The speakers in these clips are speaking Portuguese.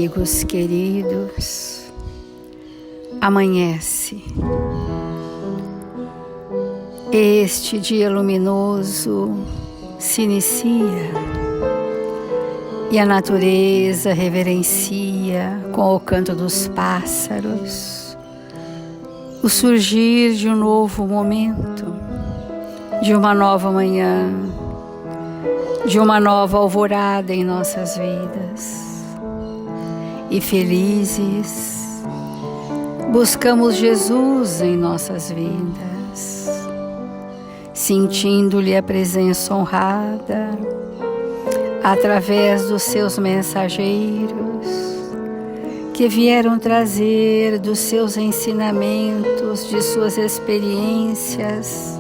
Amigos queridos, amanhece. Este dia luminoso se inicia e a natureza reverencia com o canto dos pássaros o surgir de um novo momento, de uma nova manhã, de uma nova alvorada em nossas vidas. E felizes, buscamos Jesus em nossas vidas, sentindo-lhe a presença honrada através dos seus mensageiros que vieram trazer dos seus ensinamentos, de suas experiências,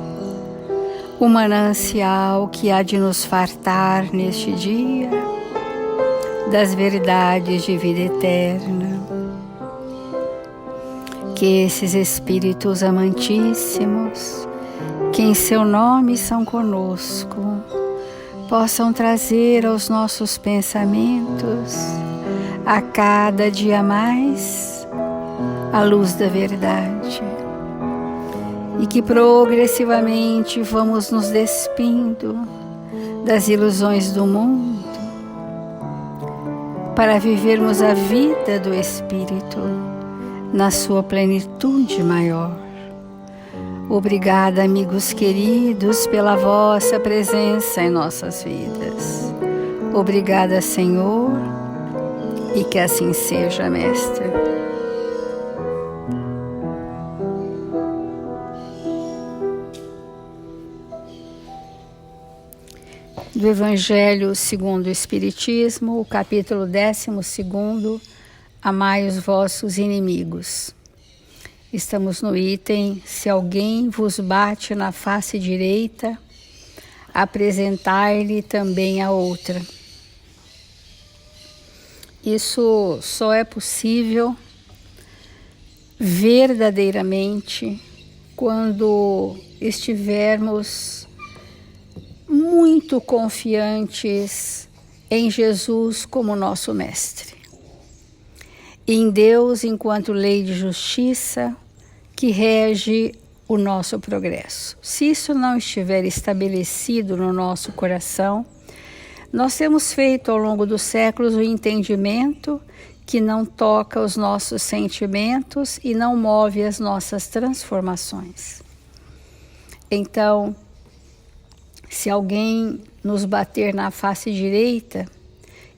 o manancial que há de nos fartar neste dia das verdades de vida eterna. Que esses Espíritos amantíssimos, que em seu nome são conosco, possam trazer aos nossos pensamentos, a cada dia mais, a luz da verdade. E que progressivamente vamos nos despindo das ilusões do mundo, para vivermos a vida do Espírito na sua plenitude maior. Obrigada, amigos queridos, pela vossa presença em nossas vidas. Obrigada, Senhor, e que assim seja, Mestre. Do Evangelho segundo o Espiritismo, o capítulo 12, Amai os vossos inimigos. Estamos no item: se alguém vos bate na face direita, apresentai-lhe também a outra. Isso só é possível verdadeiramente quando estivermos muito confiantes em Jesus como nosso Mestre, em Deus enquanto lei de justiça que rege o nosso progresso. Se isso não estiver estabelecido no nosso coração, nós temos feito ao longo dos séculos o entendimento que não toca os nossos sentimentos e não move as nossas transformações. Então, se alguém nos bater na face direita,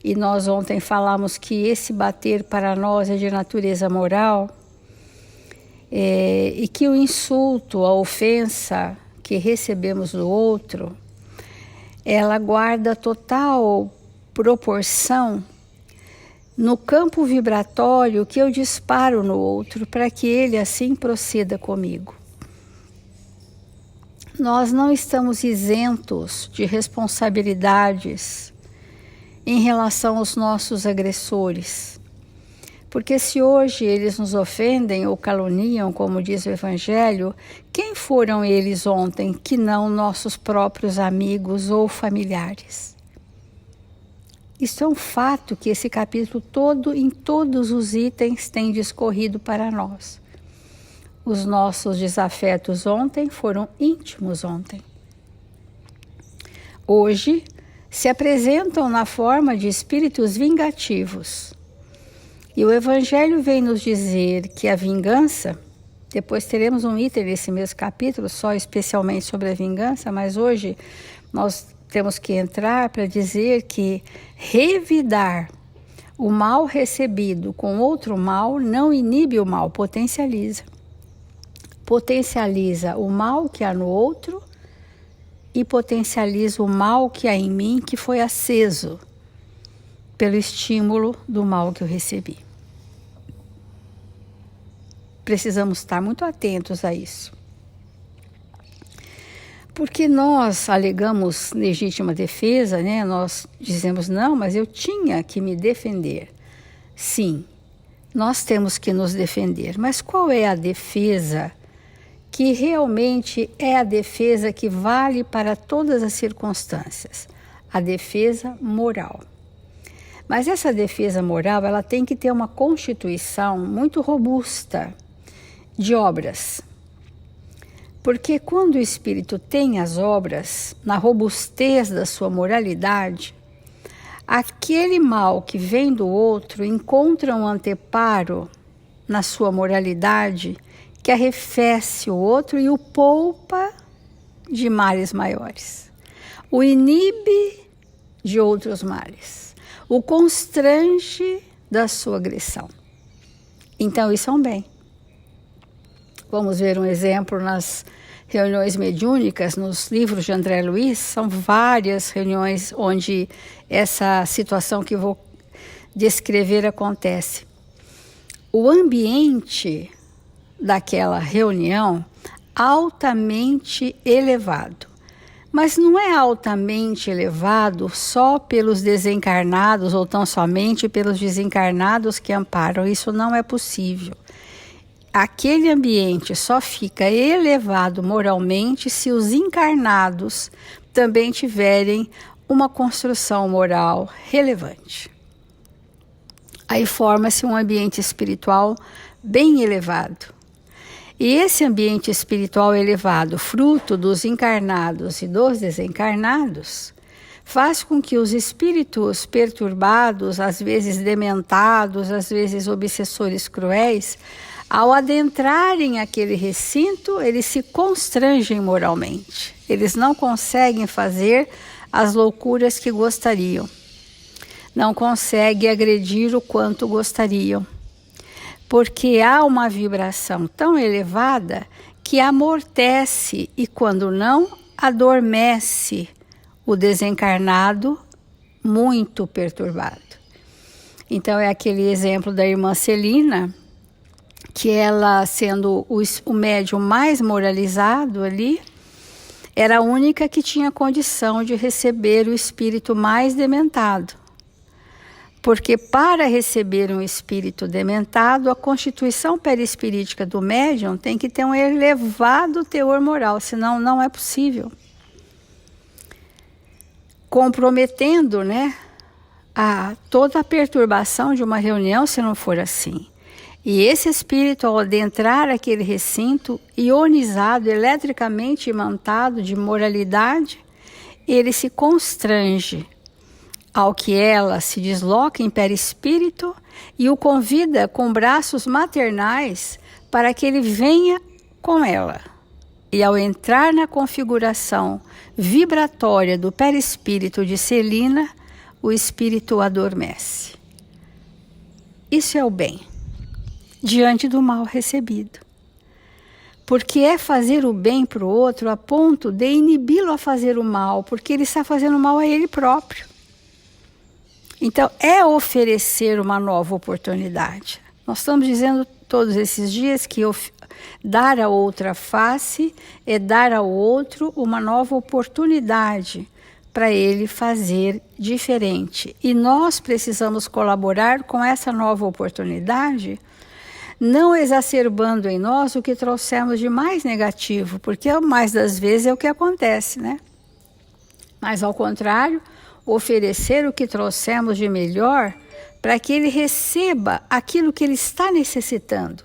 e nós ontem falamos que esse bater para nós é de natureza moral, e que o insulto, a ofensa que recebemos do outro, ela guarda total proporção no campo vibratório que eu disparo no outro, para que ele assim proceda comigo. Nós não estamos isentos de responsabilidades em relação aos nossos agressores. Porque se hoje eles nos ofendem ou caluniam, como diz o Evangelho, quem foram eles ontem que não nossos próprios amigos ou familiares? Isso é um fato que esse capítulo todo, em todos os itens, tem discorrido para nós. Os nossos desafetos ontem foram íntimos ontem. Hoje se apresentam na forma de espíritos vingativos. E o Evangelho vem nos dizer que a vingança, depois teremos um item nesse mesmo capítulo só especialmente sobre a vingança, mas hoje nós temos que entrar para dizer que revidar o mal recebido com outro mal não inibe o mal, potencializa. Potencializa o mal que há no outro e potencializa o mal que há em mim, que foi aceso pelo estímulo do mal que eu recebi. Precisamos estar muito atentos a isso. Porque nós alegamos legítima defesa, né? Nós dizemos, não, mas eu tinha que me defender. Sim, nós temos que nos defender. Mas qual é a defesa que realmente é a defesa que vale para todas as circunstâncias? A defesa moral. Mas essa defesa moral, ela tem que ter uma constituição muito robusta de obras. Porque quando o espírito tem as obras, na robustez da sua moralidade, aquele mal que vem do outro encontra um anteparo na sua moralidade que arrefece o outro e o poupa de males maiores, o inibe de outros males, o constrange da sua agressão. Então isso é um bem. Vamos ver um exemplo nas reuniões mediúnicas, nos livros de André Luiz, são várias reuniões onde essa situação que vou descrever acontece. O ambiente daquela reunião altamente elevado, mas não é altamente elevado só pelos desencarnados ou tão somente pelos desencarnados que amparam, isso não é possível. Aquele ambiente só fica elevado moralmente se os encarnados também tiverem uma construção moral relevante. Aí forma-se um ambiente espiritual bem elevado. E esse ambiente espiritual elevado, fruto dos encarnados e dos desencarnados, faz com que os espíritos perturbados, às vezes dementados, às vezes obsessores cruéis, ao adentrarem aquele recinto, eles se constrangem moralmente. Eles não conseguem fazer as loucuras que gostariam. Não conseguem agredir o quanto gostariam. Porque há uma vibração tão elevada que amortece e, quando não, adormece o desencarnado muito perturbado. Então é aquele exemplo da irmã Celina, que ela, sendo o médium mais moralizado ali, era a única que tinha condição de receber o espírito mais dementado. Porque para receber um espírito dementado, a constituição perispirítica do médium tem que ter um elevado teor moral, senão não é possível. Comprometendo, toda a perturbação de uma reunião se não for assim. E esse espírito, ao adentrar aquele recinto, ionizado, eletricamente imantado de moralidade, ele se constrange ao que ela se desloca em perispírito e o convida com braços maternais para que ele venha com ela. E ao entrar na configuração vibratória do perispírito de Celina, o espírito adormece. Isso é o bem, diante do mal recebido. Porque é fazer o bem para o outro a ponto de inibi-lo a fazer o mal, porque ele está fazendo mal a ele próprio. Então, é oferecer uma nova oportunidade. Nós estamos dizendo todos esses dias que dar a outra face é dar ao outro uma nova oportunidade para ele fazer diferente. E nós precisamos colaborar com essa nova oportunidade, não exacerbando em nós o que trouxemos de mais negativo, porque mais das vezes é o que acontece, Mas ao contrário, oferecer o que trouxemos de melhor para que ele receba aquilo que ele está necessitando.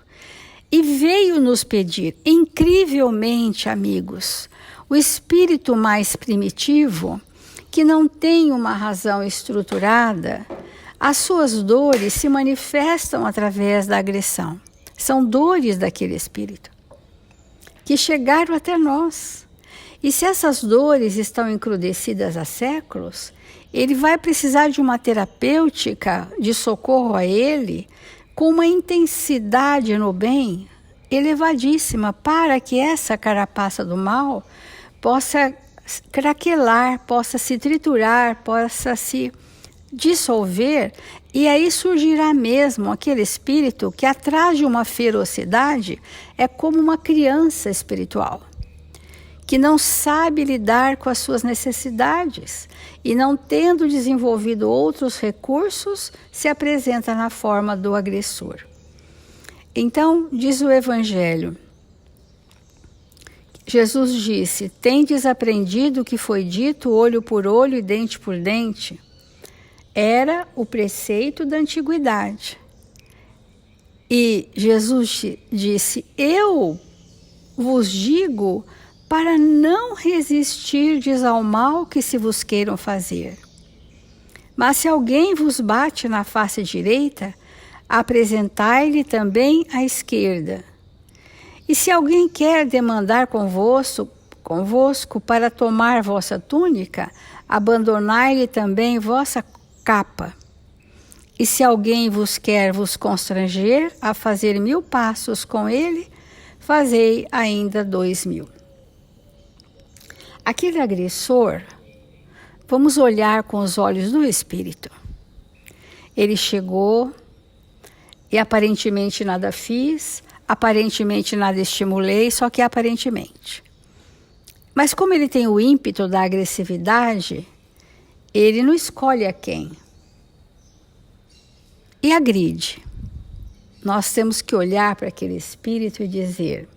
E veio nos pedir, incrivelmente, amigos, o espírito mais primitivo, que não tem uma razão estruturada, as suas dores se manifestam através da agressão. São dores daquele espírito que chegaram até nós. E se essas dores estão encrudecidas há séculos, ele vai precisar de uma terapêutica de socorro a ele com uma intensidade no bem elevadíssima para que essa carapaça do mal possa craquelar, possa se triturar, possa se dissolver, e aí surgirá mesmo aquele espírito que atrás de uma ferocidade é como uma criança espiritual, que não sabe lidar com as suas necessidades e, não tendo desenvolvido outros recursos, se apresenta na forma do agressor. Então, diz o Evangelho, Jesus disse: tendes aprendido o que foi dito olho por olho e dente por dente? Era o preceito da antiguidade. E Jesus disse: eu vos digo para não resistirdes ao mal que se vos queiram fazer. Mas se alguém vos bate na face direita, apresentai-lhe também a esquerda. E se alguém quer demandar convosco para tomar vossa túnica, abandonai-lhe também vossa capa. E se alguém quer vos constranger a fazer 1000 passos com ele, fazei ainda 2000. Aquele agressor, vamos olhar com os olhos do Espírito. Ele chegou e aparentemente nada fiz, aparentemente nada estimulei, só que aparentemente. Mas como ele tem o ímpeto da agressividade, ele não escolhe a quem. E agride. Nós temos que olhar para aquele espírito e dizer: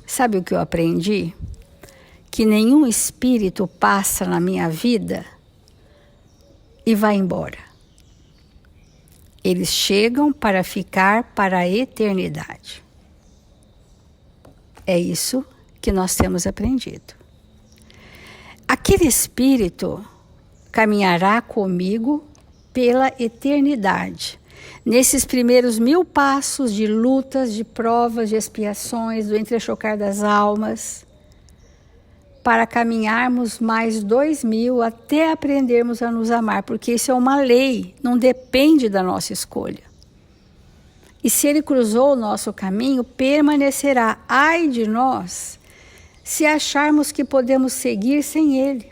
sabe o que eu aprendi? Que nenhum espírito passa na minha vida e vai embora. Eles chegam para ficar para a eternidade. É isso que nós temos aprendido. Aquele espírito caminhará comigo pela eternidade. Nesses primeiros 1000 passos de lutas, de provas, de expiações, do entrechocar das almas, para caminharmos mais 2000 até aprendermos a nos amar, porque isso é uma lei, não depende da nossa escolha. E se ele cruzou o nosso caminho, permanecerá. Ai de nós, se acharmos que podemos seguir sem ele.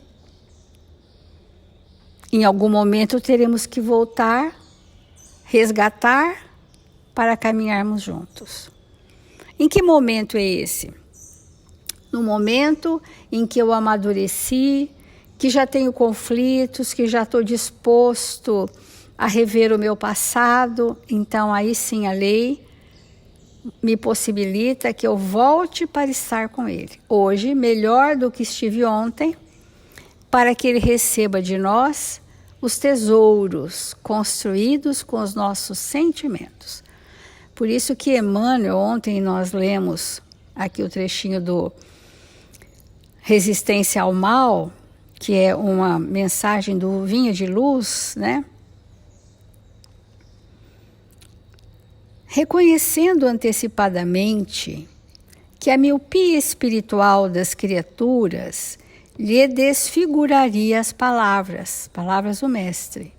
Em algum momento teremos que voltar, resgatar, para caminharmos juntos. Em que momento é esse? No momento em que eu amadureci, que já tenho conflitos, que já estou disposto a rever o meu passado, então aí sim a lei me possibilita que eu volte para estar com ele. Hoje, melhor do que estive ontem, para que ele receba de nós os tesouros construídos com os nossos sentimentos. Por isso que Emmanuel, ontem nós lemos aqui o trechinho do Resistência ao Mal, que é uma mensagem do Vinha de Luz, né? Reconhecendo antecipadamente que a miopia espiritual das criaturas lhe desfiguraria as palavras do Mestre.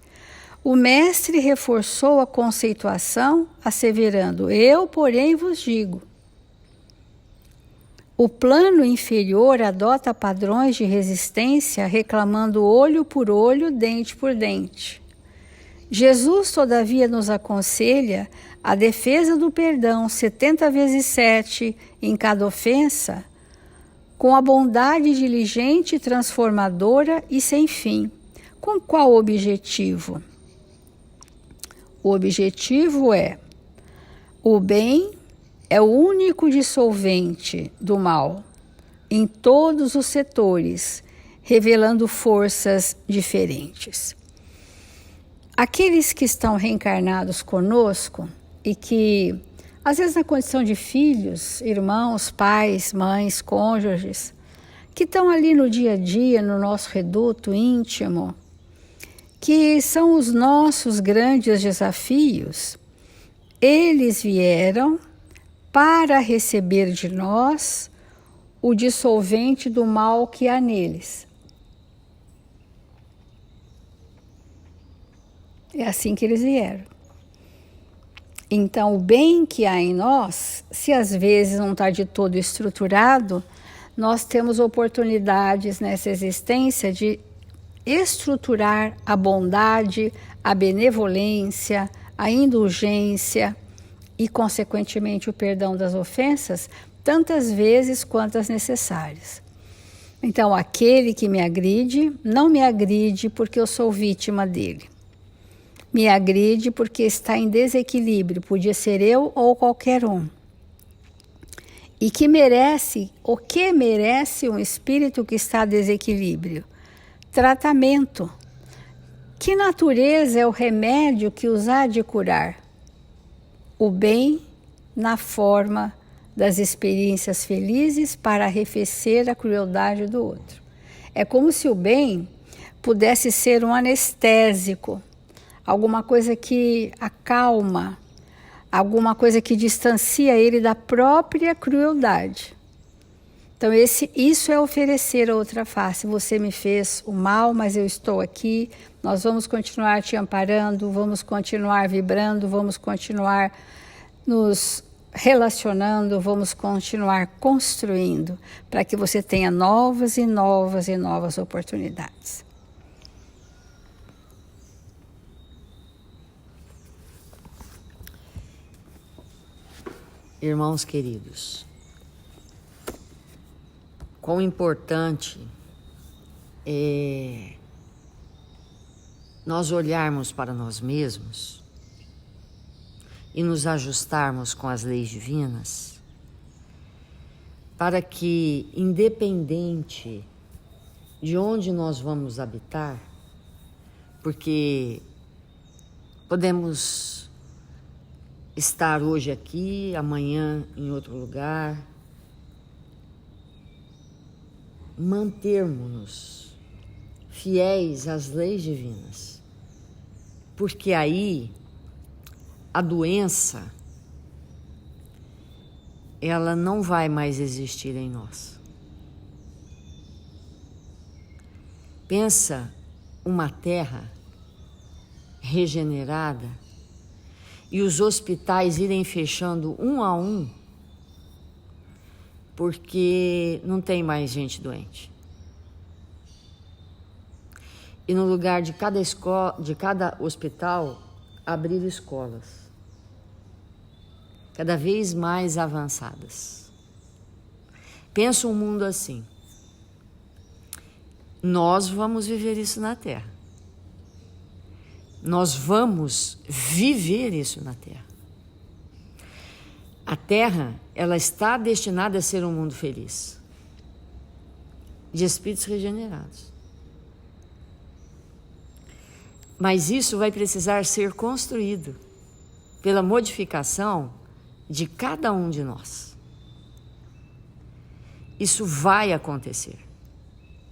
O Mestre reforçou a conceituação, asseverando: eu, porém, vos digo. O plano inferior adota padrões de resistência, reclamando olho por olho, dente por dente. Jesus, todavia, nos aconselha a defesa do perdão 70 vezes 7 em cada ofensa, com a bondade diligente, transformadora e sem fim. Com qual objetivo? O objetivo é: o bem é o único dissolvente do mal em todos os setores, revelando forças diferentes. Aqueles que estão reencarnados conosco e que, às vezes na condição de filhos, irmãos, pais, mães, cônjuges, que estão ali no dia a dia, no nosso reduto íntimo, que são os nossos grandes desafios, eles vieram para receber de nós o dissolvente do mal que há neles. É assim que eles vieram. Então, o bem que há em nós, se às vezes não está de todo estruturado, nós temos oportunidades nessa existência de estruturar a bondade, a benevolência, a indulgência e, consequentemente, o perdão das ofensas, tantas vezes quantas necessárias. Então, aquele que me agride, não me agride porque eu sou vítima dele. Me agride porque está em desequilíbrio, podia ser eu ou qualquer um. E que merece, o que merece um espírito que está em desequilíbrio? Tratamento. Que natureza é o remédio que os há de curar? O bem na forma das experiências felizes para arrefecer a crueldade do outro. É como se o bem pudesse ser um anestésico, alguma coisa que acalma, alguma coisa que distancia ele da própria crueldade. Então isso é oferecer a outra face. Você me fez o mal, mas eu estou aqui. Nós vamos continuar te amparando, vamos continuar vibrando, vamos continuar nos relacionando, vamos continuar construindo para que você tenha novas e novas e novas oportunidades. Irmãos queridos, quão importante é nós olharmos para nós mesmos e nos ajustarmos com as leis divinas, para que, independente de onde nós vamos habitar, porque podemos estar hoje aqui, amanhã em outro lugar, mantermos-nos fiéis às leis divinas, porque aí a doença ela não vai mais existir em nós. Pensa uma terra regenerada e os hospitais irem fechando um a um porque não tem mais gente doente. E no lugar de cada escola, de cada hospital, abrir escolas cada vez mais avançadas. Pensa um mundo assim. Nós vamos viver isso na Terra. Nós vamos viver isso na Terra. A Terra, ela está destinada a ser um mundo feliz, de espíritos regenerados. Mas isso vai precisar ser construído pela modificação de cada um de nós. Isso vai acontecer,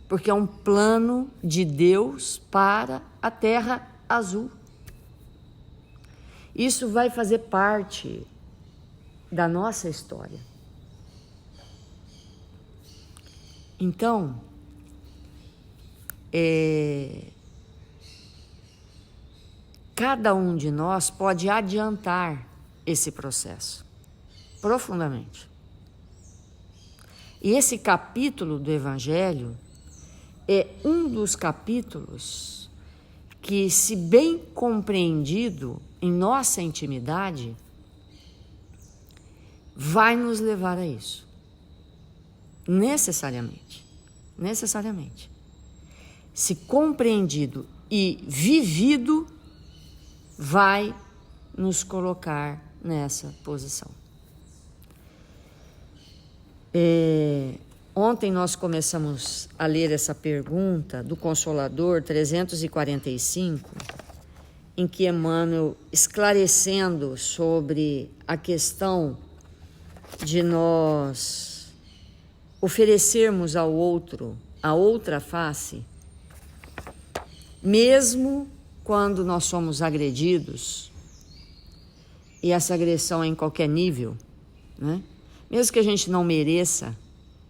porque é um plano de Deus para a Terra azul. Isso vai fazer parte da nossa história. Então, cada um de nós pode adiantar esse processo profundamente. E esse capítulo do Evangelho é um dos capítulos que, se bem compreendido em nossa intimidade, vai nos levar a isso. Necessariamente. Necessariamente. Se compreendido e vivido, vai nos colocar nessa posição. Ontem nós começamos a ler essa pergunta do Consolador 345, em que Emmanuel, esclarecendo sobre a questão de nós oferecermos ao outro a outra face, mesmo quando nós somos agredidos, e essa agressão é em qualquer nível, né? Mesmo que a gente não mereça,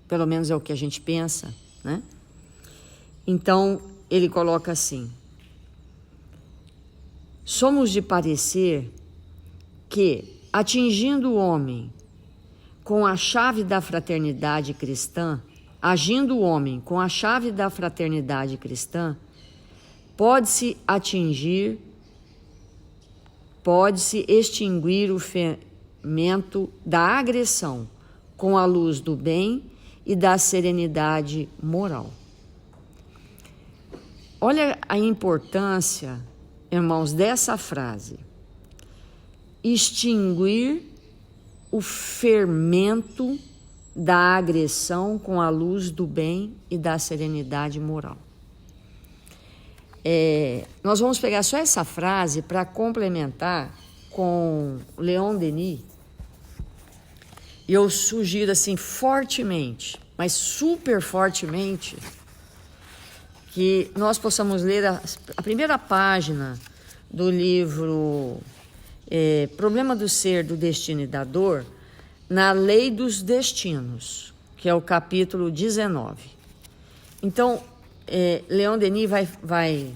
pelo menos é o que a gente pensa, né? Então, ele coloca assim: somos de parecer que, atingindo o homem com a chave da fraternidade cristã, agindo o homem com a chave da fraternidade cristã, pode-se extinguir o fermento da agressão com a luz do bem e da serenidade moral. Olha a importância, irmãos, dessa frase. Extinguir o fermento da agressão com a luz do bem e da serenidade moral. Nós vamos pegar só essa frase para complementar com Leon Denis. E eu sugiro assim fortemente, mas super fortemente, que nós possamos ler a primeira página do livro Problema do Ser, do Destino e da Dor, na Lei dos Destinos, que é o capítulo 19. Então, Leon Denis vai,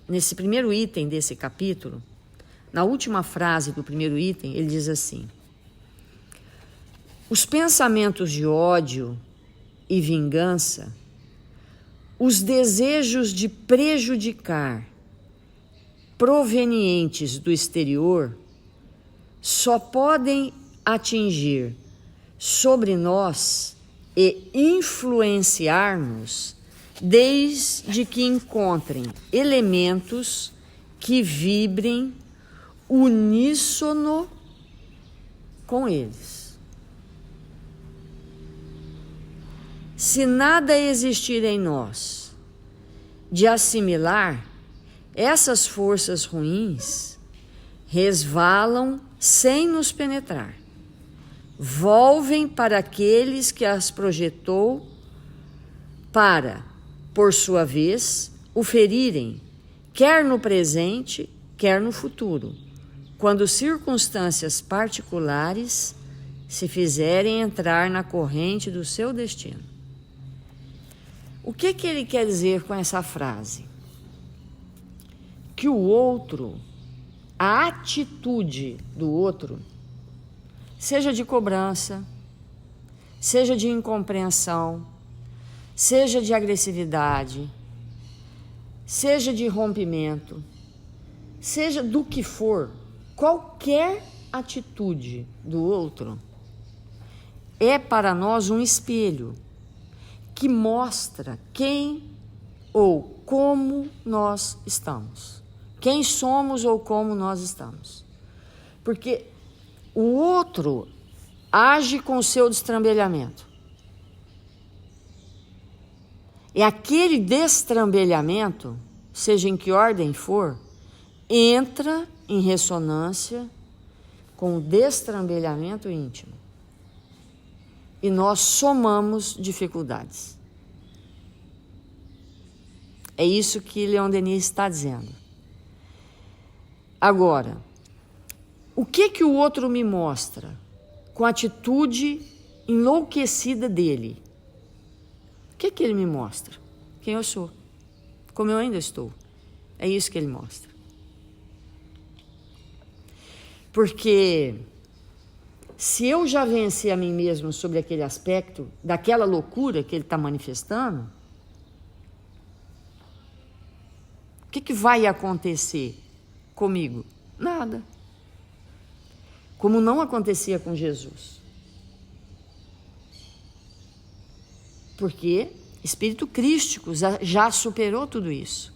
nesse primeiro item desse capítulo, na última frase do primeiro item, ele diz assim: os pensamentos de ódio e vingança, os desejos de prejudicar provenientes do exterior, só podem atingir sobre nós e influenciar-nos desde que encontrem elementos que vibrem uníssono com eles. Se nada existir em nós de assimilar, essas forças ruins resvalam sem nos penetrar, volvem para aqueles que as projetou para, por sua vez, o ferirem, quer no presente, quer no futuro, quando circunstâncias particulares se fizerem entrar na corrente do seu destino. O que ele quer dizer com essa frase? Que o outro, a atitude do outro, seja de cobrança, seja de incompreensão, seja de agressividade, seja de rompimento, seja do que for, qualquer atitude do outro é para nós um espelho que mostra quem ou como nós estamos, quem somos ou como nós estamos. Porque o outro age com o seu destrambelhamento. E aquele destrambelhamento, seja em que ordem for, entra em ressonância com o destrambelhamento íntimo. E nós somamos dificuldades. É isso que Leon Denis está dizendo. Agora, o que o outro me mostra com a atitude enlouquecida dele? O que ele me mostra? Quem eu sou, como eu ainda estou. É isso que ele mostra. Porque se eu já venci a mim mesmo sobre aquele aspecto, daquela loucura que ele está manifestando, o que vai acontecer comigo? Nada. Como não acontecia com Jesus. Porque espírito crístico já superou tudo isso.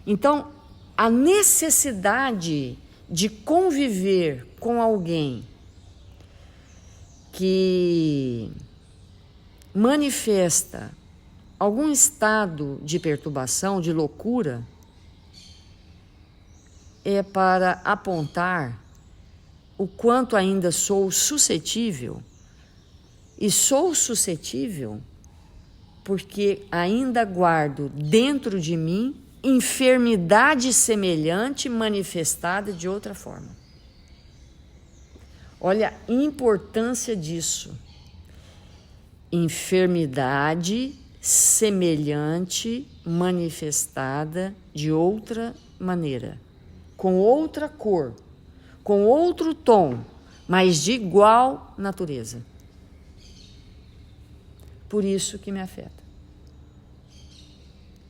Então, a necessidade de conviver com alguém que manifesta algum estado de perturbação, de loucura, é para apontar o quanto ainda sou suscetível, e sou suscetível porque ainda guardo dentro de mim enfermidade semelhante manifestada de outra forma. Olha a importância disso. Enfermidade semelhante manifestada de outra maneira, com outra cor, com outro tom, mas de igual natureza. Por isso que me afeta.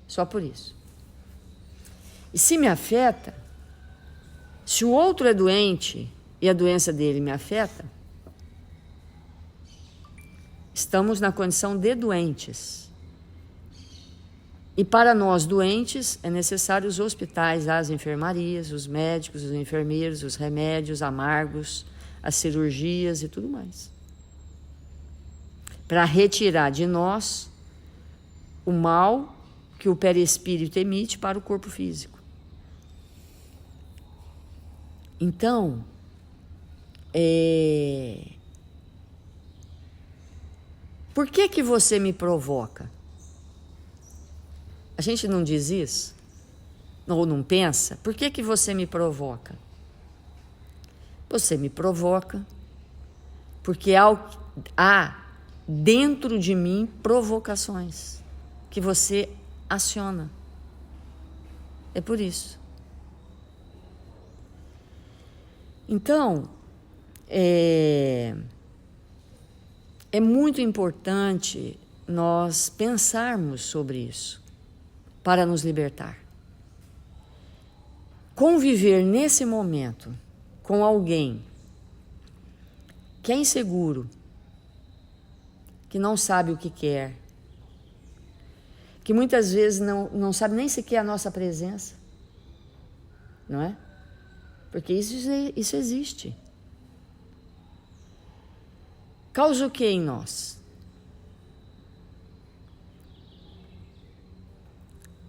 Só por isso. E se me afeta, se o outro é doente e a doença dele me afeta, estamos na condição de doentes. E para nós doentes é necessário os hospitais, as enfermarias, os médicos, os enfermeiros, os remédios amargos, as cirurgias e tudo mais. Para retirar de nós o mal que o perispírito emite para o corpo físico. Então, por que você me provoca? A gente não diz isso? Ou não pensa? Por que você me provoca? Você me provoca porque há dentro de mim provocações que você aciona. É por isso. Então, é muito importante nós pensarmos sobre isso para nos libertar. Conviver nesse momento com alguém que é inseguro, que não sabe o que quer, que muitas vezes não sabe nem sequer a nossa presença, não é? Porque isso existe. Causa o que em nós?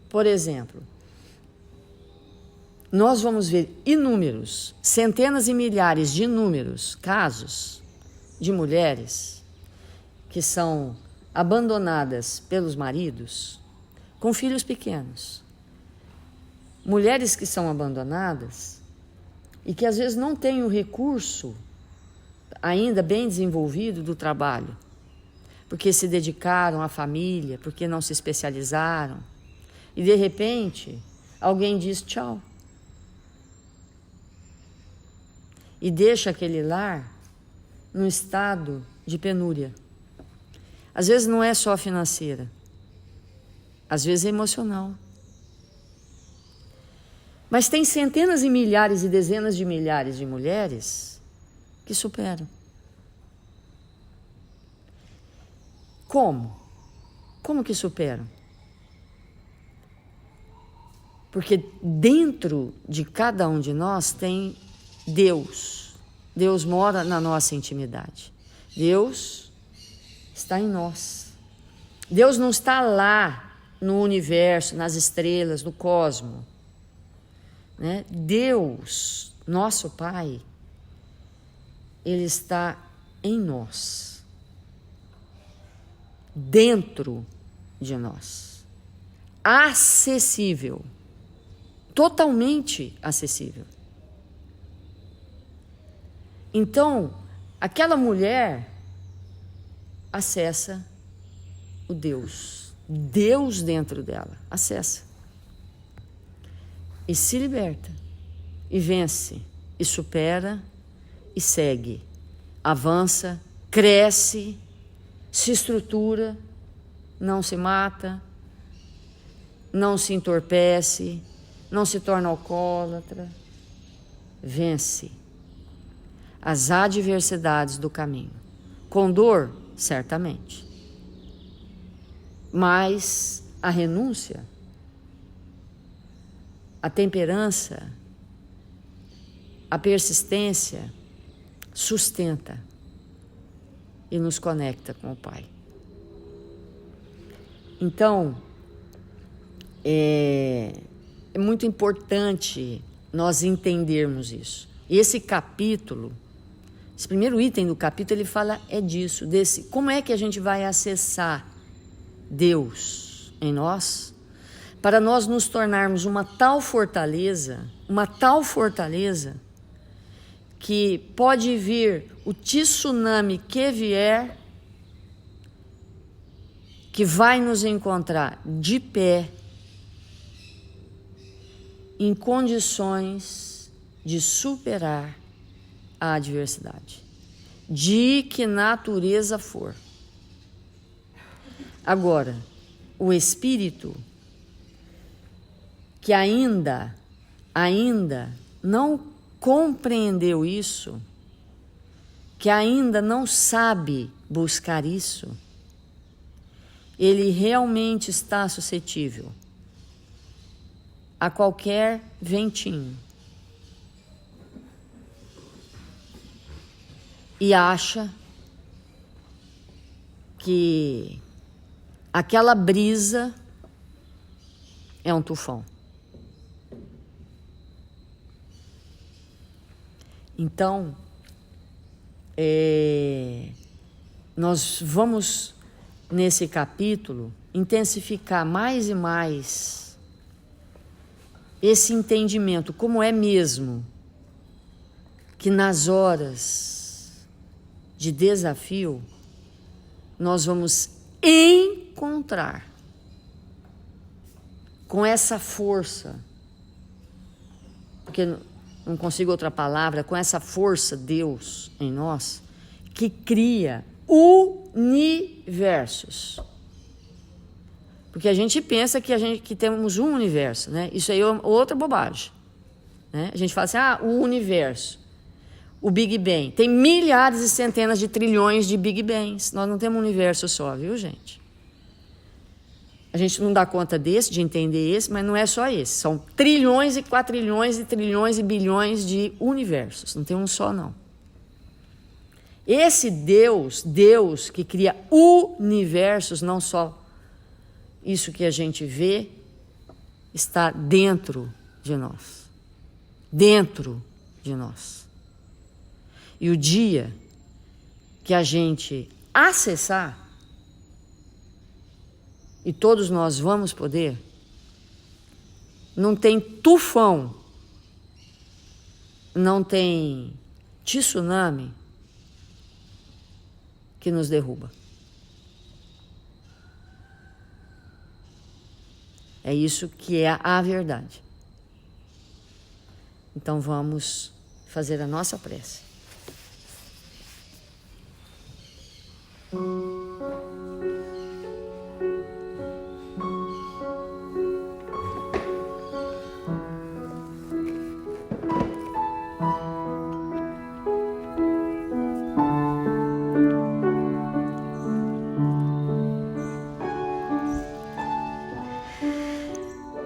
Por exemplo, nós vamos ver inúmeros, centenas e milhares de inúmeros casos de mulheres que são abandonadas pelos maridos com filhos pequenos. Mulheres que são abandonadas e que às vezes não têm o recurso ainda bem desenvolvido do trabalho, porque se dedicaram à família, porque não se especializaram. E de repente, alguém diz tchau. E deixa aquele lar num estado de penúria. Às vezes não é só financeira, às vezes é emocional. Mas tem centenas e milhares e dezenas de milhares de mulheres que superam. Como? Como que superam? Porque dentro de cada um de nós tem Deus. Deus mora na nossa intimidade. Deus está em nós. Deus não está lá no universo, nas estrelas, no cosmos, né? Deus, nosso Pai, Ele está em nós, dentro de nós, acessível, totalmente acessível. Então, aquela mulher acessa o Deus dentro dela, acessa. E se liberta, e vence, e supera, e segue, avança, cresce, se estrutura, não se mata, não se entorpece, não se torna alcoólatra, vence as adversidades do caminho. Com dor, certamente, mas a renúncia, a temperança, a persistência sustenta e nos conecta com o Pai. Então, é muito importante nós entendermos isso. E esse capítulo, esse primeiro item do capítulo, ele fala disso, como é que a gente vai acessar Deus em nós, para nós nos tornarmos uma tal fortaleza que pode vir o tsunami que vier, que vai nos encontrar de pé, em condições de superar a adversidade, de que natureza for. Agora, o espírito que ainda não compreendeu isso, que ainda não sabe buscar isso, ele realmente está suscetível a qualquer ventinho. E acha que aquela brisa é um tufão. Então, nós vamos, nesse capítulo, intensificar mais e mais esse entendimento, como é mesmo que nas horas de desafio nós vamos encontrar com essa força, porque não consigo outra palavra, com essa força Deus em nós, que cria universos. Porque a gente pensa que temos um universo, né? Isso aí é outra bobagem, né? A gente fala assim, o universo, o Big Bang. Tem milhares e centenas de trilhões de Big Bangs. Nós não temos um universo só, viu, gente? A gente não dá conta de entender esse, mas não é só esse. São trilhões e quatrilhões e trilhões e bilhões de universos. Não tem um só, não. Esse Deus que cria universos, não só isso que a gente vê, está dentro de nós. Dentro de nós. E o dia que a gente acessar, e todos nós vamos poder, não tem tufão, não tem tsunami que nos derruba. É isso que é a verdade. Então vamos fazer a nossa prece.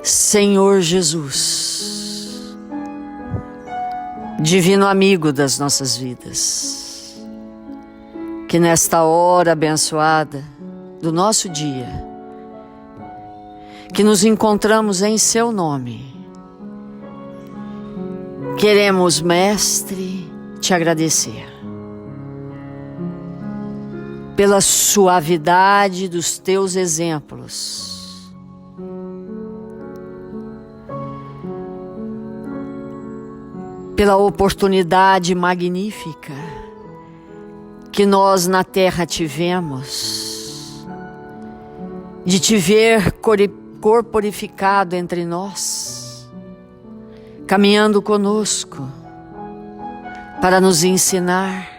Senhor Jesus, divino amigo das nossas vidas, que nesta hora abençoada do nosso dia, que nos encontramos em Seu nome, queremos, Mestre, te agradecer pela suavidade dos Teus exemplos, pela oportunidade magnífica que nós na terra tivemos de te ver corporificado entre nós, caminhando conosco para nos ensinar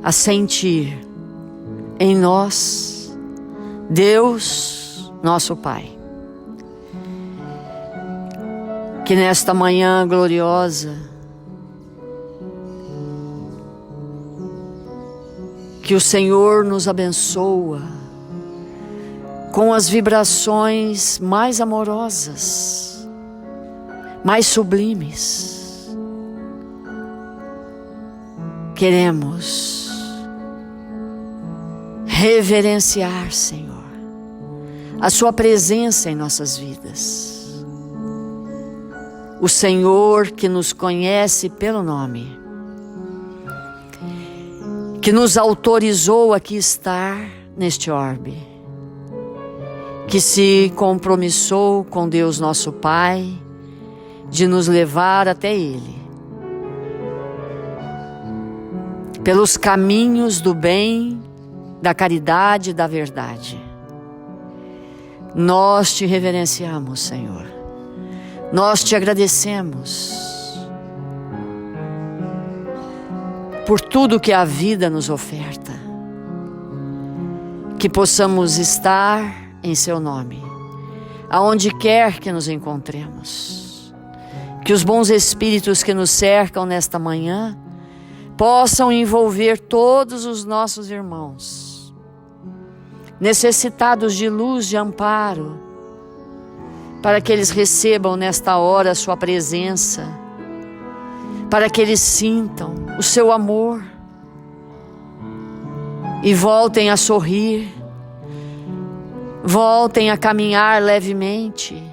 a sentir em nós Deus, nosso Pai. Que nesta manhã gloriosa, que o Senhor nos abençoa com as vibrações mais amorosas, mais sublimes. Queremos reverenciar, Senhor, a Sua presença em nossas vidas. O Senhor que nos conhece pelo nome, que nos autorizou aqui estar neste orbe, que se compromissou com Deus nosso Pai, de nos levar até Ele, pelos caminhos do bem, da caridade e da verdade. Nós te reverenciamos, Senhor. Nós te agradecemos por tudo que a vida nos oferta, que possamos estar em Seu nome, aonde quer que nos encontremos, que os bons espíritos que nos cercam nesta manhã possam envolver todos os nossos irmãos, necessitados de luz, de amparo, para que eles recebam nesta hora a Sua presença, para que eles sintam o Seu amor e voltem a sorrir, voltem a caminhar levemente,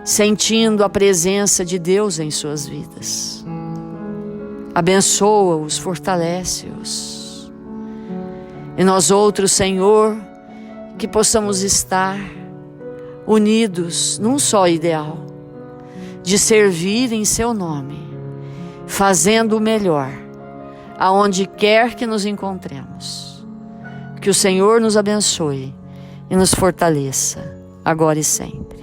sentindo a presença de Deus em suas vidas. Abençoa-os, fortalece-os. E nós outros, Senhor, que possamos estar unidos num só ideal, de servir em Seu nome, fazendo o melhor, aonde quer que nos encontremos. Que o Senhor nos abençoe e nos fortaleça, agora e sempre.